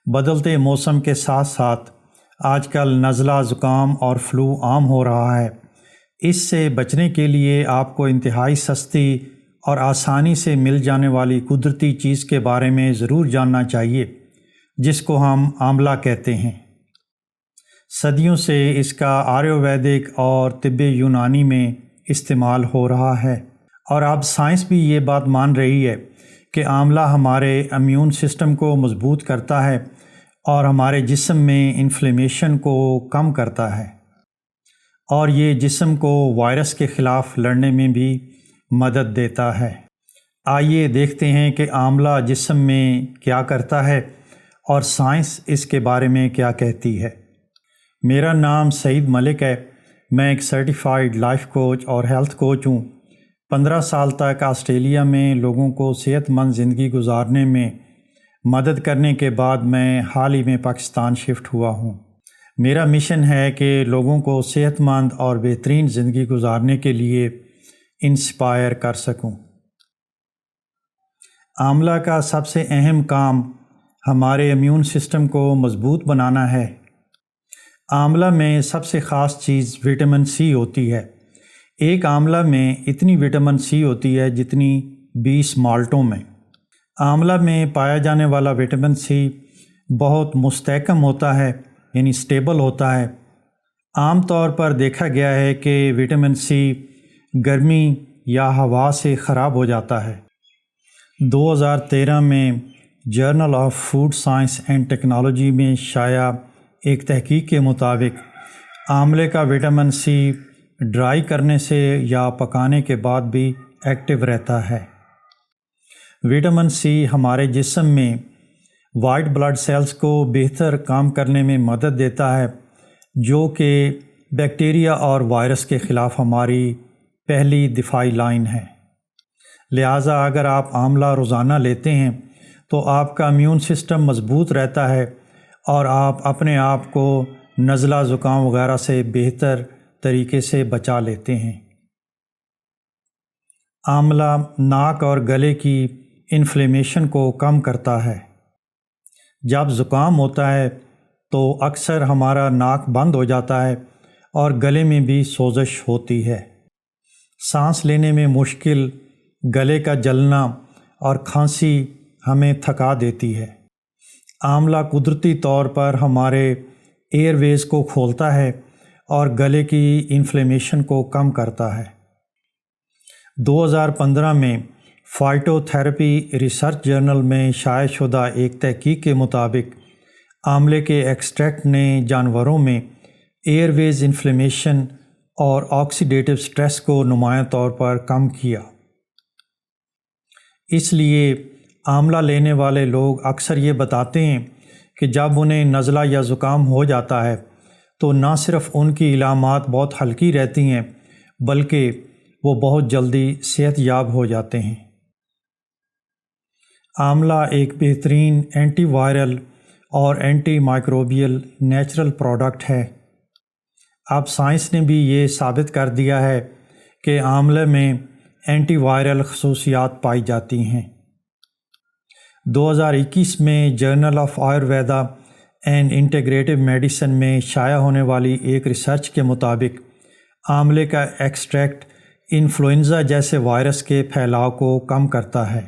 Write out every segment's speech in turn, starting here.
بدلتے موسم کے ساتھ ساتھ آج کل نزلہ زکام اور فلو عام ہو رہا ہے۔ اس سے بچنے کے لیے آپ کو انتہائی سستی اور آسانی سے مل جانے والی قدرتی چیز کے بارے میں ضرور جاننا چاہیے، جس کو ہم آملہ کہتے ہیں۔ صدیوں سے اس کا آیورویدک اور طب یونانی میں استعمال ہو رہا ہے، اور اب سائنس بھی یہ بات مان رہی ہے کہ آملہ ہمارے امیون سسٹم کو مضبوط کرتا ہے اور ہمارے جسم میں انفلیمیشن کو کم کرتا ہے، اور یہ جسم کو وائرس کے خلاف لڑنے میں بھی مدد دیتا ہے۔ آئیے دیکھتے ہیں کہ آملہ جسم میں کیا کرتا ہے اور سائنس اس کے بارے میں کیا کہتی ہے۔ میرا نام سعید ملک ہے۔ میں ایک سرٹیفائیڈ لائف کوچ اور ہیلتھ کوچ ہوں۔ 15 سال تک آسٹریلیا میں لوگوں کو صحت مند زندگی گزارنے میں مدد کرنے کے بعد میں حال ہی میں پاکستان شفٹ ہوا ہوں۔ میرا مشن ہے کہ لوگوں کو صحت مند اور بہترین زندگی گزارنے کے لیے انسپائر کر سکوں۔ آملہ کا سب سے اہم کام ہمارے امیون سسٹم کو مضبوط بنانا ہے۔ آملہ میں سب سے خاص چیز وٹامن سی ہوتی ہے۔ ایک آملہ میں اتنی وٹامن سی ہوتی ہے جتنی 20 مالٹوں میں۔ آملہ میں پایا جانے والا وٹامن سی بہت مستحکم ہوتا ہے، یعنی سٹیبل ہوتا ہے۔ عام طور پر دیکھا گیا ہے کہ وٹامن سی گرمی یا ہوا سے خراب ہو جاتا ہے۔ 2013 میں journal of food science and technology میں شائع ایک تحقیق کے مطابق آملے کا وٹامن سی ڈرائی کرنے سے یا پکانے کے بعد بھی ایکٹیو رہتا ہے۔ وٹامن سی ہمارے جسم میں وائٹ بلڈ سیلز کو بہتر کام کرنے میں مدد دیتا ہے، جو کہ بیکٹیریا اور وائرس کے خلاف ہماری پہلی دفاعی لائن ہے۔ لہٰذا اگر آپ آملہ روزانہ لیتے ہیں تو آپ کا امیون سسٹم مضبوط رہتا ہے اور آپ اپنے آپ کو نزلہ زکام وغیرہ سے بہتر طریقے سے بچا لیتے ہیں۔ آملہ ناک اور گلے کی انفلیمیشن کو کم کرتا ہے۔ جب زکام ہوتا ہے تو اکثر ہمارا ناک بند ہو جاتا ہے اور گلے میں بھی سوزش ہوتی ہے۔ سانس لینے میں مشکل، گلے کا جلنا اور کھانسی ہمیں تھکا دیتی ہے۔ آملہ قدرتی طور پر ہمارے ایئر ویز کو کھولتا ہے اور گلے کی انفلیمیشن کو کم کرتا ہے۔ 2015 میں فائٹو تھراپی ریسرچ جرنل میں شائع شدہ ایک تحقیق کے مطابق آملے کے ایکسٹریکٹ نے جانوروں میں ایئر ویز انفلیمیشن اور آکسیڈیٹیو سٹریس کو نمایاں طور پر کم کیا۔ اس لیے آملہ لینے والے لوگ اکثر یہ بتاتے ہیں کہ جب انہیں نزلہ یا زکام ہو جاتا ہے تو نہ صرف ان کی علامات بہت ہلکی رہتی ہیں بلکہ وہ بہت جلدی صحت یاب ہو جاتے ہیں۔ آملہ ایک بہترین اینٹی وائرل اور اینٹی مائکروبیل نیچرل پروڈکٹ ہے۔ اب سائنس نے بھی یہ ثابت کر دیا ہے کہ آملے میں اینٹی وائرل خصوصیات پائی جاتی ہیں۔ 2021 میں journal of Ayurveda and integrative medicine میں شائع ہونے والی ایک ریسرچ کے مطابق آملے کا ایکسٹریکٹ انفلوئنزا جیسے وائرس کے پھیلاؤ کو کم کرتا ہے۔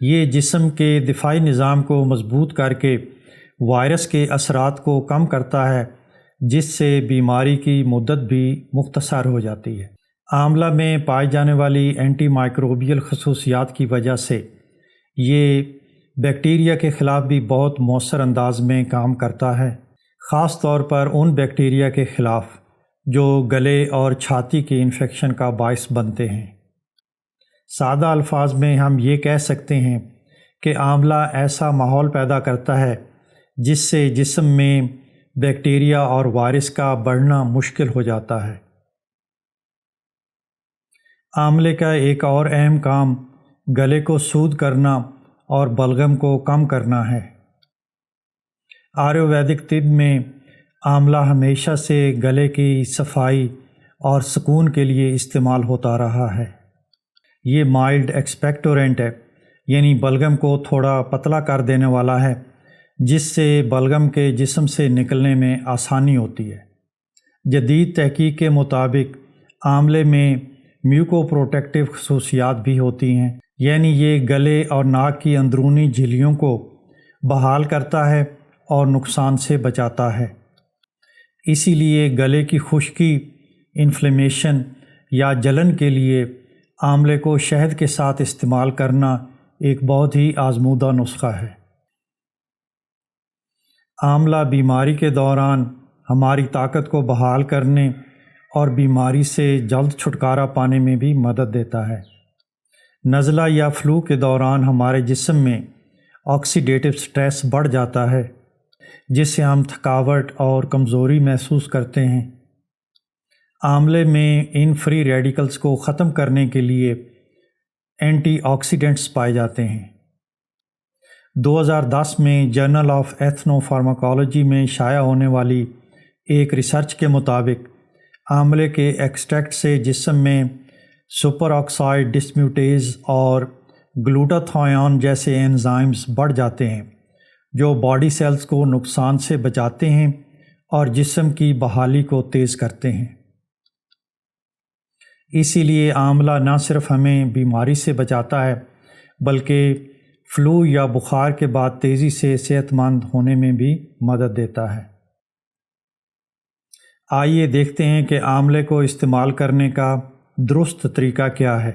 یہ جسم کے دفاعی نظام کو مضبوط کر کے وائرس کے اثرات کو کم کرتا ہے، جس سے بیماری کی مدت بھی مختصر ہو جاتی ہے۔ آملہ میں پائی جانے والی اینٹی مائکروبیل خصوصیات کی وجہ سے یہ بیکٹیریا کے خلاف بھی بہت مؤثر انداز میں کام کرتا ہے، خاص طور پر ان بیکٹیریا کے خلاف جو گلے اور چھاتی کی انفیکشن کا باعث بنتے ہیں۔ سادہ الفاظ میں ہم یہ کہہ سکتے ہیں کہ آملہ ایسا ماحول پیدا کرتا ہے جس سے جسم میں بیکٹیریا اور وائرس کا بڑھنا مشکل ہو جاتا ہے۔ آملے کا ایک اور اہم کام گلے کو سود کرنا اور بلغم کو کم کرنا ہے۔ آیورویدک طب میں آملہ ہمیشہ سے گلے کی صفائی اور سکون کے لیے استعمال ہوتا رہا ہے۔ یہ مائلڈ ایکسپیکٹورنٹ ہے یعنی بلغم کو تھوڑا پتلا کر دینے والا ہے، جس سے بلغم کے جسم سے نکلنے میں آسانی ہوتی ہے۔ جدید تحقیق کے مطابق آملے میں میوکو پروٹیکٹیو خصوصیات بھی ہوتی ہیں، یعنی یہ گلے اور ناک کی اندرونی جھلیوں کو بحال کرتا ہے اور نقصان سے بچاتا ہے۔ اسی لیے گلے کی خشکی، انفلیمیشن یا جلن کے لیے آملے کو شہد کے ساتھ استعمال کرنا ایک بہت ہی آزمودہ نسخہ ہے۔ آملہ بیماری کے دوران ہماری طاقت کو بحال کرنے اور بیماری سے جلد چھٹکارا پانے میں بھی مدد دیتا ہے۔ نزلہ یا فلو کے دوران ہمارے جسم میں آکسیڈیٹو سٹریس بڑھ جاتا ہے، جس سے ہم تھکاوٹ اور کمزوری محسوس کرتے ہیں۔ آملے میں ان فری ریڈیکلز کو ختم کرنے کے لیے اینٹی آکسیڈنٹس پائے جاتے ہیں۔ 2010 میں جرنل آف ایتھنو فارماکالوجی میں شائع ہونے والی ایک ریسرچ کے مطابق آملے کے ایکسٹریکٹ سے جسم میں سپر آکسائڈ ڈسمیوٹیز اور گلوٹاتھیون جیسے انزائمز بڑھ جاتے ہیں، جو باڈی سیلز کو نقصان سے بچاتے ہیں اور جسم کی بحالی کو تیز کرتے ہیں۔ اسی لیے آملہ نہ صرف ہمیں بیماری سے بچاتا ہے بلکہ فلو یا بخار کے بعد تیزی سے صحت مند ہونے میں بھی مدد دیتا ہے۔ آئیے دیکھتے ہیں کہ آملے کو استعمال کرنے کا درست طریقہ کیا ہے۔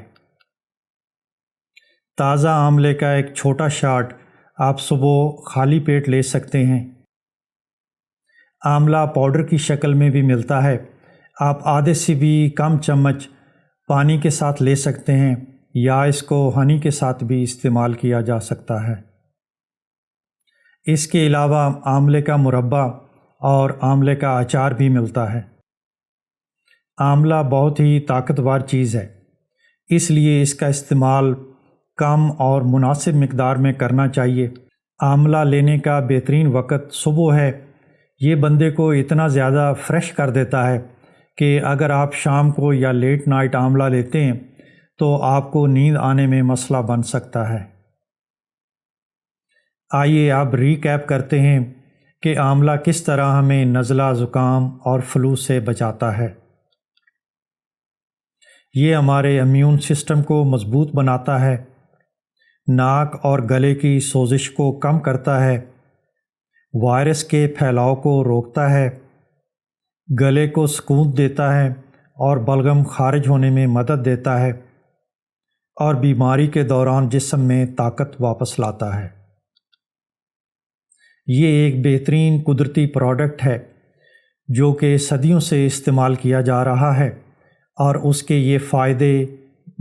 تازہ آملے کا ایک چھوٹا شاٹ آپ صبح خالی پیٹ لے سکتے ہیں۔ آملہ پاؤڈر کی شکل میں بھی ملتا ہے، آپ آدھے سے بھی کم چمچ پانی کے ساتھ لے سکتے ہیں یا اس کو ہنی کے ساتھ بھی استعمال کیا جا سکتا ہے۔ اس کے علاوہ آملے کا مربہ اور آملے کا اچار بھی ملتا ہے۔ آملہ بہت ہی طاقتور چیز ہے، اس لیے اس کا استعمال کم اور مناسب مقدار میں کرنا چاہیے۔ آملہ لینے کا بہترین وقت صبح ہے، یہ بندے کو اتنا زیادہ فریش کر دیتا ہے کہ اگر آپ شام کو یا لیٹ نائٹ آملہ لیتے ہیں تو آپ کو نیند آنے میں مسئلہ بن سکتا ہے۔ آئیے اب ریکیپ کرتے ہیں کہ آملہ کس طرح ہمیں نزلہ، زکام اور فلو سے بچاتا ہے۔ یہ ہمارے امیون سسٹم کو مضبوط بناتا ہے، ناک اور گلے کی سوزش کو کم کرتا ہے، وائرس کے پھیلاؤ کو روکتا ہے، گلے کو سکون دیتا ہے اور بلغم خارج ہونے میں مدد دیتا ہے، اور بیماری کے دوران جسم میں طاقت واپس لاتا ہے۔ یہ ایک بہترین قدرتی پروڈکٹ ہے جو کہ صدیوں سے استعمال کیا جا رہا ہے، اور اس کے یہ فائدے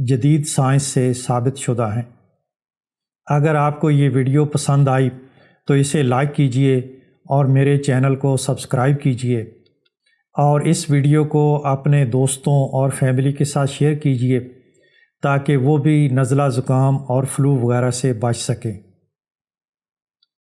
جدید سائنس سے ثابت شدہ ہیں۔ اگر آپ کو یہ ویڈیو پسند آئی تو اسے لائک کیجئے اور میرے چینل کو سبسکرائب کیجئے، اور اس ویڈیو کو اپنے دوستوں اور فیملی کے ساتھ شیئر کیجئے تاکہ وہ بھی نزلہ، زکام اور فلو وغیرہ سے بچ سکیں۔